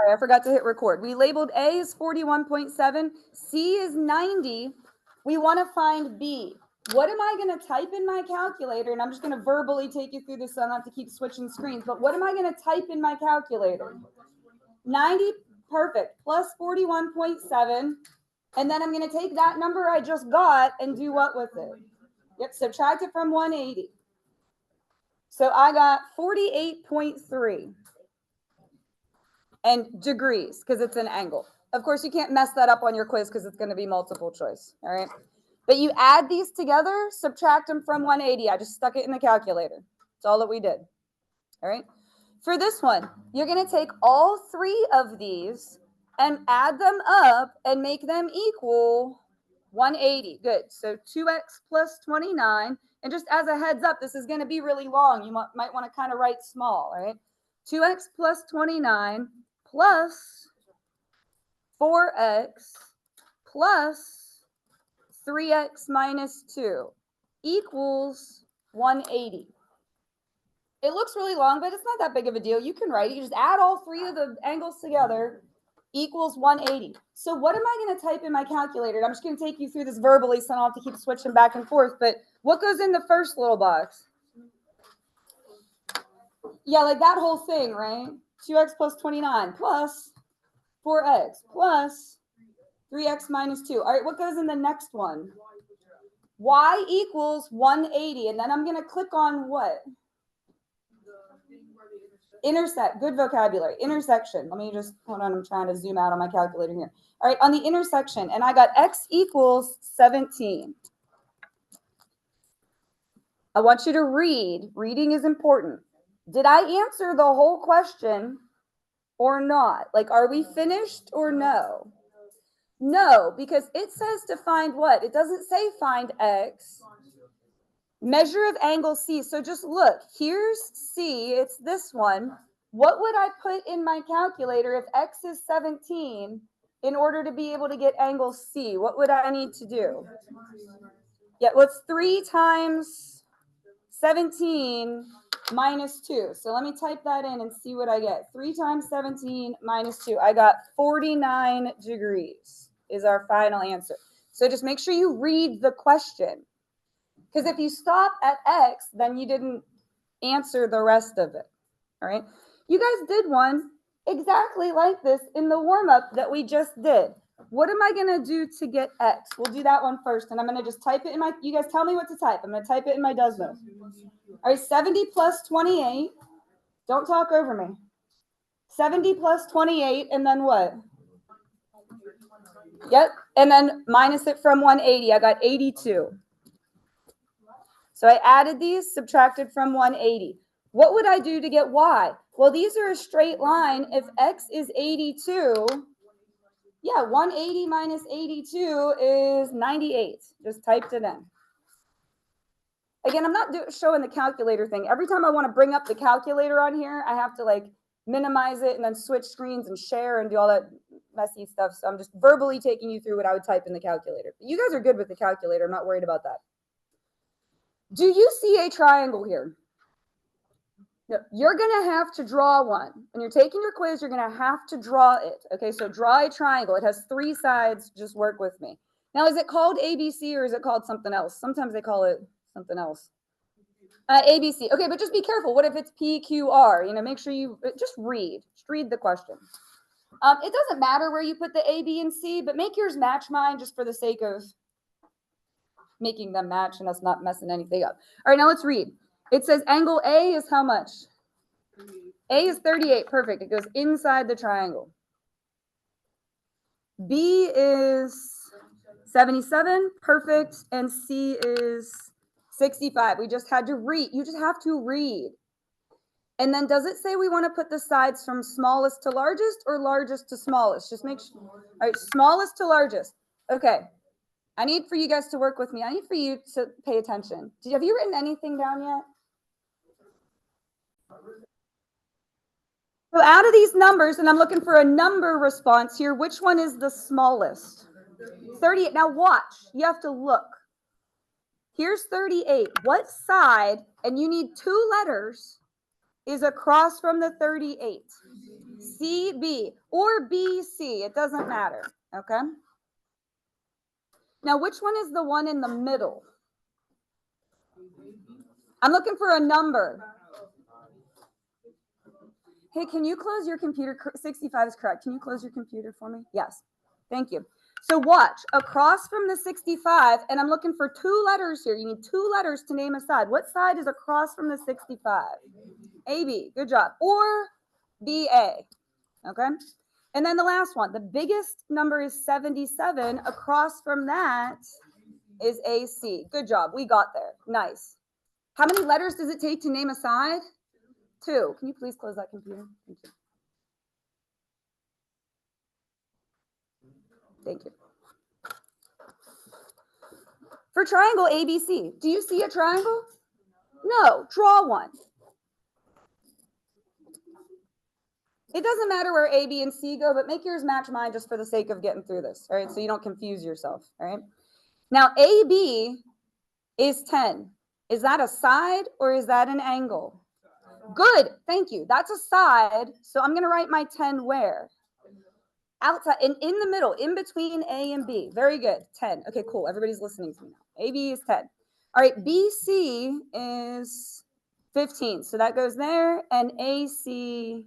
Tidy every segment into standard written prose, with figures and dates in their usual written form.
Sorry, I forgot to hit record. We labeled A is 41.7, C is 90. We want to find B. What am I going to type in my calculator? And I'm just going to verbally take you through this so I don't have to keep switching screens. But what am I going to type in my calculator? 90, perfect, plus 41.7. And then I'm going to take that number I just got and do what with it? Yep, subtract it from 180. So I got 48.3. And degrees, because it's an angle. Of course, you can't mess that up on your quiz because it's going to be multiple choice, all right? But you add these together, subtract them from 180. I just stuck it in the calculator. That's all that we did, all right? For this one, you're going to take all three of these and add them up and make them equal 180. Good. So 2x plus 29. And just as a heads up, this is going to be really long. You might want to kind of write small, all right? 2x plus 29 plus 4x plus 3x minus 2 equals 180. It looks really long, but it's not that big of a deal. You can write it. You just add all three of the angles together, equals 180. So what am I going to type in my calculator? I'm just going to take you through this verbally so I don't have to keep switching back and forth. But what goes in the first little box? Yeah, like that whole thing, right? 2x plus 29 plus 4x plus 3x minus 2. All right, what goes in the next one? Y equals 180. And then I'm going to click on what? Intersect. Good vocabulary. Intersection. Let me just, hold on, I'm trying to zoom out on my calculator here. All right, on the intersection, and I got x equals 17. I want you to read. Reading is important. Did I answer the whole question or not? Like, are we finished or no? No, because it says to find what? It doesn't say find x. Measure of angle C. So just look, here's C, it's this one. What would I put in my calculator if x is 17 in order to be able to get angle C? What would I need to do? Yeah, what's 3 times 17 minus 2? So let me type that in and see what I get. 3 times 17 minus 2. I got 49 degrees is our final answer. So just make sure you read the question. Because if you stop at x, then you didn't answer the rest of it. All right. You guys did one exactly like this in the warm-up that we just did. What am I going to do to get x? We'll do that one first. And I'm going to just type it in my, you guys tell me what to type. I'm going to type it in my Desmos. All right, 70 plus 28. Don't talk over me. 70 plus 28, and then what? Yep. And then minus it from 180. I got 82. So I added these, subtracted from 180. What would I do to get y? Well, these are a straight line. If x is 82, yeah, 180 minus 82 is 98. Just typed it in. Again, I'm not showing the calculator thing. Every time I want to bring up the calculator on here, I have to like minimize it and then switch screens and share and do all that messy stuff. So I'm just verbally taking you through what I would type in the calculator. You guys are good with the calculator. I'm not worried about that. Do you see a triangle here? No, you're going to have to draw one. When you're taking your quiz, you're going to have to draw it. Okay, so draw a triangle. It has 3 sides. Just work with me. Now, is it called ABC or is it called something else? Sometimes they call it something else. ABC. Okay, but just be careful. What if it's PQR? You know, make sure you just read. Just read the question. It doesn't matter where you put the A, B, and C, but make yours match mine just for the sake of making them match and us not messing anything up. All right, now let's read. It says angle A is how much? A is 38. Perfect. It goes inside the triangle. B is 77. Perfect. And C is 65. We just had to read. You just have to read. And then does it say we want to put the sides from smallest to largest or largest to smallest? Just make sure. All right, smallest to largest. Okay. I need for you guys to work with me. I need for you to pay attention. Have you written anything down yet? So out of these numbers, and I'm looking for a number response here, which one is the smallest? 38. Now watch. You have to look. Here's 38. What side, and you need 2 letters, is across from the 38? CB or BC. It doesn't matter. Okay. Now, which one is the one in the middle? I'm looking for a number. Hey, can you close your computer? 65 is correct. Can you close your computer for me? Yes. Thank you. So watch, across from the 65, and I'm looking for two letters here. You need two letters to name a side. What side is across from the 65? AB. Good job. Or BA. Okay. And then the last one, the biggest number is 77. Across from that is AC. Good job. We got there. Nice. How many letters does it take to name a side? 2. Can you please close that computer? Thank you. Thank you. For triangle ABC, do you see a triangle? No. Draw one. It doesn't matter where A, B, and C go, but make yours match mine just for the sake of getting through this, all right? So you don't confuse yourself, all right? Now, AB is 10. Is that a side or is that an angle? Good, thank you. That's a side, so I'm going to write my 10 where? Outside, in the middle, in between A and B. Very good, 10. Okay, cool. Everybody's listening to me now. AB is 10. All right, BC is 15. So that goes there, and AC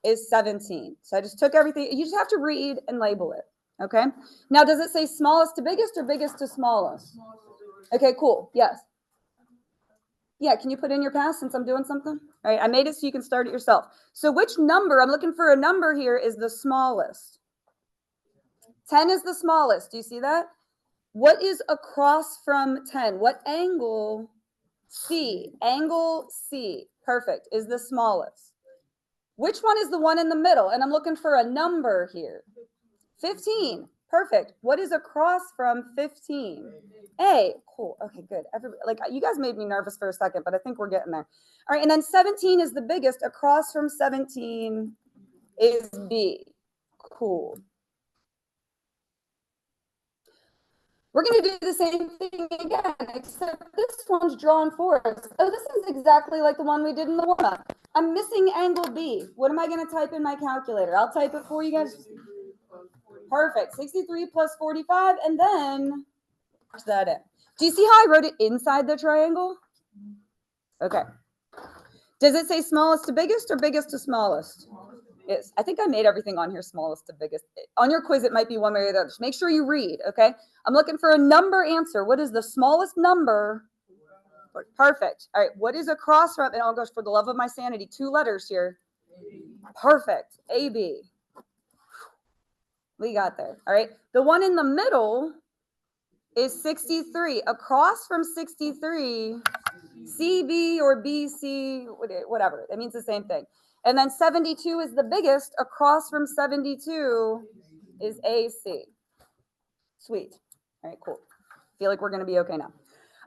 is 17. So I just took everything. You just have to read and label it. Okay. Now, does it say smallest to biggest or biggest to smallest? Okay, cool. Yes. Yeah, can you put in your pass since I'm doing something? All right, I made it so you can start it yourself. So which number, I'm looking for a number here, is the smallest? 10 is the smallest. Do you see that? What is across from 10? What angle? C. Angle C. Perfect. Is the smallest. Which one is the one in the middle? And I'm looking for a number here. 15. Perfect. What is across from 15? A. Cool. Okay, good. Everybody, like, you guys made me nervous for a second, but I think we're getting there. All right, and then 17 is the biggest. Across from 17 is B. Cool. We're going to do the same thing again, except this one's drawn for us. Oh, this is exactly like the one we did in the warm-up. I'm missing angle B. What am I going to type in my calculator? I'll type it for you guys. Perfect. 63 plus 45, and then watch that in. Do you see how I wrote it inside the triangle? Okay. Does it say smallest to biggest or biggest to smallest? Yes. I think I made everything on here smallest to biggest. On your quiz, it might be one way or the other. Just make sure you read, okay? I'm looking for a number answer. What is the smallest number? Perfect. All right. What is across from, and oh gosh, for the love of my sanity, 2 letters here. Perfect. AB. We got there. All right. The one in the middle is 63. Across from 63, CB or BC, whatever. That means the same thing. And then 72 is the biggest. Across from 72 is AC. Sweet. All right, cool. Feel like we're going to be okay now.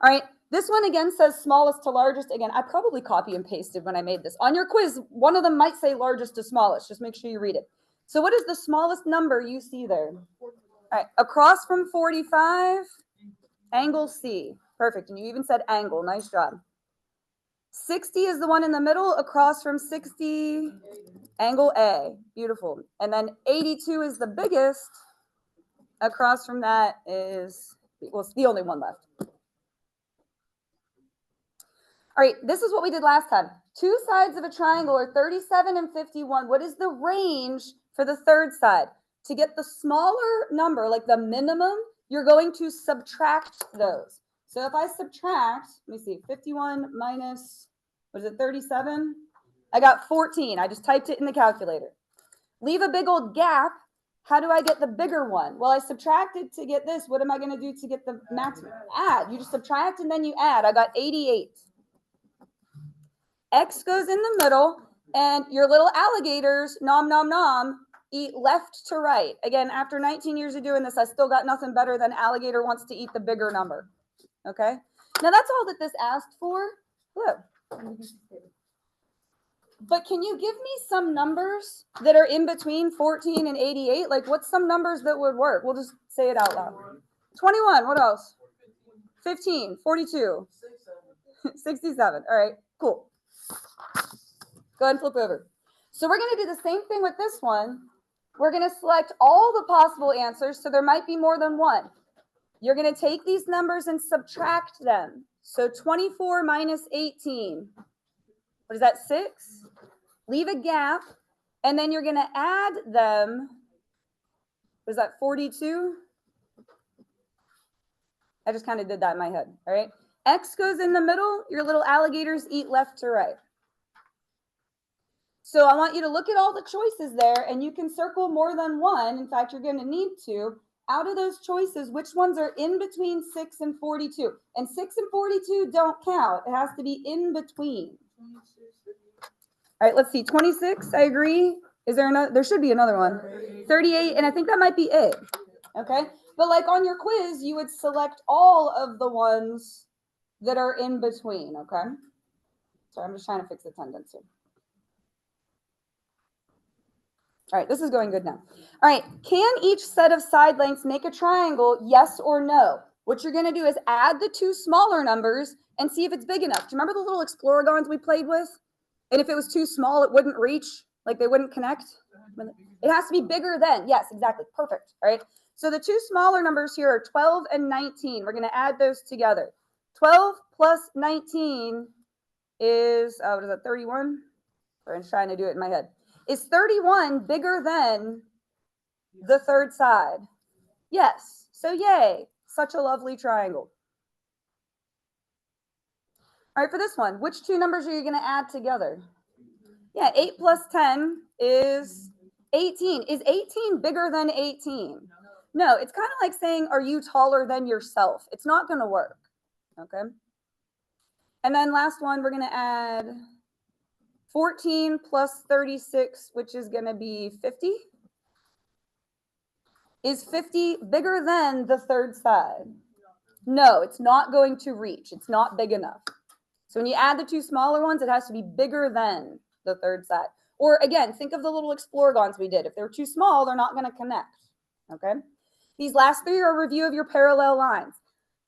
All right. This one again says smallest to largest. Again, I probably copy and pasted when I made this. On your quiz, one of them might say largest to smallest. Just make sure you read it. So what is the smallest number you see there? All right. Across from 45, angle C. Perfect. And you even said angle. Nice job. 60 is the one in the middle. Across from 60, angle A. Beautiful. And then 82 is the biggest. Across from that is, well, it's the only one left. All right, this is what we did last time. 2 sides of a triangle are 37 and 51. What is the range for the third side? To get the smaller number, like the minimum, you're going to subtract those. So if I subtract, let me see, 51 minus, what is it, 37? I got 14. I just typed it in the calculator. Leave a big old gap. How do I get the bigger one? Well, I subtracted to get this. What am I going to do to get the maximum? Add. You just subtract and then you add. I got 88. X goes in the middle, and your little alligators, nom, nom, nom, eat left to right. Again, after 19 years of doing this, I still got nothing better than alligator wants to eat the bigger number. Okay? Now, that's all that this asked for. Look. But can you give me some numbers that are in between 14 and 88? Like, what's some numbers that would work? We'll just say it out loud. 21. What else? 15. 42. 67. All right. Cool. Go ahead and flip over. So we're going to do the same thing with this one. We're going to select all the possible answers, so there might be more than one. You're going to take these numbers and subtract them. So 24 minus 18. What is that, 6? Leave a gap, and then you're going to add them. Was that 42? I just kind of did that in my head, all right? X goes in the middle. Your little alligators eat left to right. So I want you to look at all the choices there, and you can circle more than one. In fact, you're going to need to. Out of those choices, which ones are in between 6 and 42? And 6 and 42 don't count. It has to be in between. All right, let's see. 26, I agree. Is there another? There should be another one. 38, and I think that might be it. Okay, but like on your quiz, you would select all of the ones that are in between, okay? Sorry, I'm just trying to fix attendance here. All right, this is going good now. All right, can each set of side lengths make a triangle, yes or no? What you're gonna do is add the two smaller numbers and see if it's big enough. Do you remember the little exploragons we played with? And if it was too small, it wouldn't reach, like they wouldn't connect? It has to be bigger than, yes, exactly, perfect, all right? So the two smaller numbers here are 12 and 19. We're gonna add those together. 12 plus 19 is, what is that, 31? I'm trying to do it in my head. Is 31 bigger than the third side? Yes. So yay. Such a lovely triangle. All right, for this one, which two numbers are you going to add together? Yeah, 8 plus 10 is 18. Is 18 bigger than 18? No, it's kind of like saying, are you taller than yourself? It's not going to work. Okay. And then last one, we're going to add 14 plus 36, which is going to be 50. Is 50 bigger than the third side? No, it's not going to reach. It's not big enough. So when you add the two smaller ones, it has to be bigger than the third side. Or again, think of the little exploragons we did. If they're too small, they're not going to connect. Okay. These last three are a review of your parallel lines.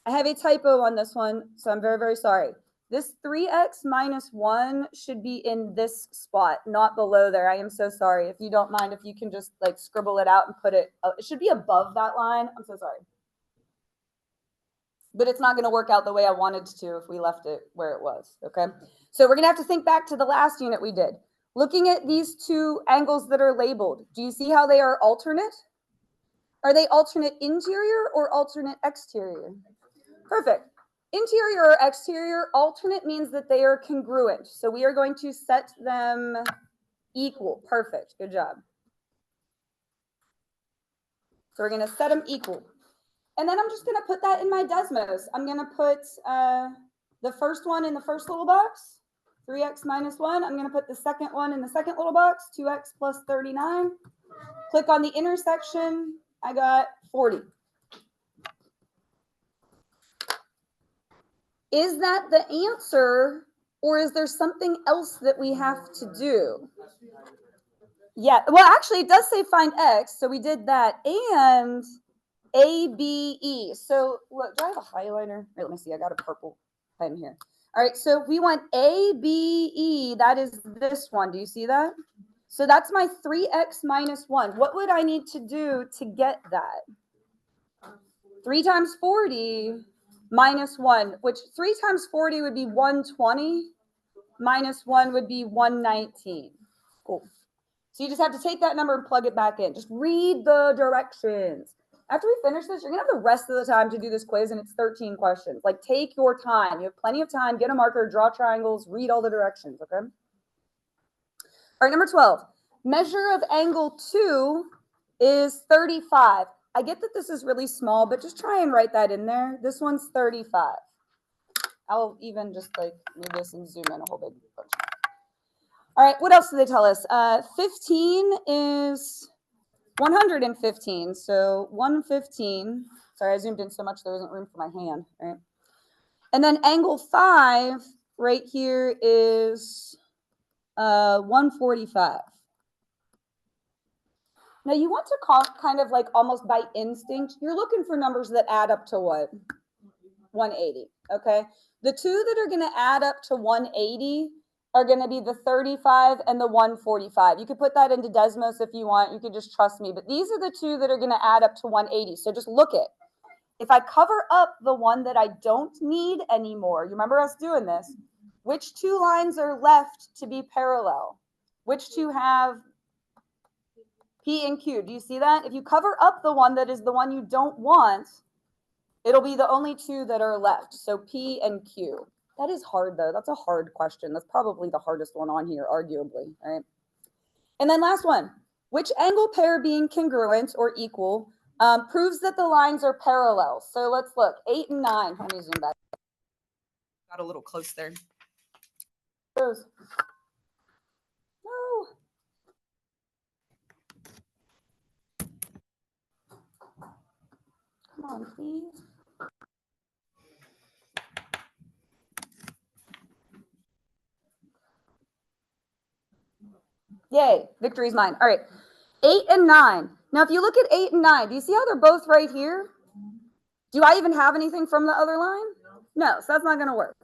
I have a typo on this one, so I'm very, very sorry. This 3x minus 1 should be in this spot, not below there. I am so sorry. If you don't mind, if you can just like scribble it out and put it, it should be above that line. I'm so sorry. But it's not going to work out the way I wanted to if we left it where it was, okay? So we're going to have to think back to the last unit we did. Looking at these two angles that are labeled, do you see how they are alternate? Are they alternate interior or alternate exterior? Perfect. Interior or exterior, alternate means that they are congruent. So we are going to set them equal. Perfect. Good job. So we're going to set them equal. And then I'm just going to put that in my Desmos. I'm going to put the first one in the first little box, 3x minus 1. I'm going to put the second one in the second little box, 2x plus 39. Click on the intersection. I got 40. Is that the answer, or is there something else that we have to do? Yeah, well, actually, it does say find x, so we did that. And ABE. So look, do I have a highlighter? Wait, let me see. I got a purple pen here. All right, so we want ABE. That is this one. Do you see that? So that's my 3x minus 1. What would I need to do to get that? 3 times 40 minus 1, which 3 times 40 would be 120. Minus 1 would be 119. Cool. So you just have to take that number and plug it back in. Just read the directions. After we finish this, you're going to have the rest of the time to do this quiz, and it's 13 questions. Like, take your time. You have plenty of time. Get a marker, draw triangles, read all the directions, okay? All right, number 12. Measure of angle 2 is 35. I get that this is really small, but just try and write that in there. This one's 35. I'll even just, like, move this and zoom in a whole big bunch. All right, what else do they tell us? 15 is 115, so 115. Sorry, I zoomed in so much there wasn't room for my hand, right? And then angle 5 right here is 145. Now you want to kind of like almost by instinct, you're looking for numbers that add up to what? 180, okay? The two that are going to add up to 180 are going to be the 35 and the 145. You could put that into Desmos if you want. You could just trust me. But these are the two that are going to add up to 180. So just look at. If I cover up the one that I don't need anymore, you remember us doing this, which two lines are left to be parallel? Which two have P and Q? Do you see that? If you cover up the one that is the one you don't want, it'll be the only two that are left. So P and Q. That is hard, though. That's a hard question. That's probably the hardest one on here, arguably, right? And then last one. Which angle pair being congruent or equal proves that the lines are parallel? So let's look. 8 and 9. Let me zoom back. Got a little close there. No. Come on, please. Yay, victory's mine. All right, 8 and 9. Now, if you look at 8 and 9, do you see how they're both right here? Do I even have anything from the other line? No, so that's not going to work.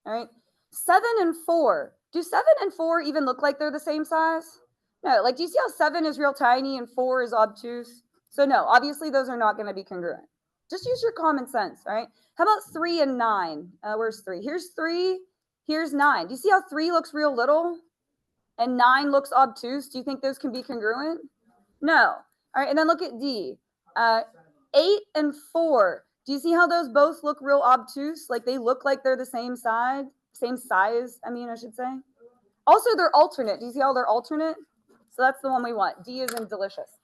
All right, 7 and 4. Do 7 and 4 even look like they're the same size? No, like, do you see how 7 is real tiny and 4 is obtuse? So no, obviously those are not going to be congruent. Just use your common sense, all right? How about 3 and 9? Where's 3? Here's 3, here's 9. Do you see how 3 looks real little and 9 looks obtuse? Do you think those can be congruent? No. All right, and then look at D. 8 and 4. Do you see how those both look real obtuse? Like they look like they're the same size, I should say. Also, they're alternate. Do you see how they're alternate? So that's the one we want. D is in delicious.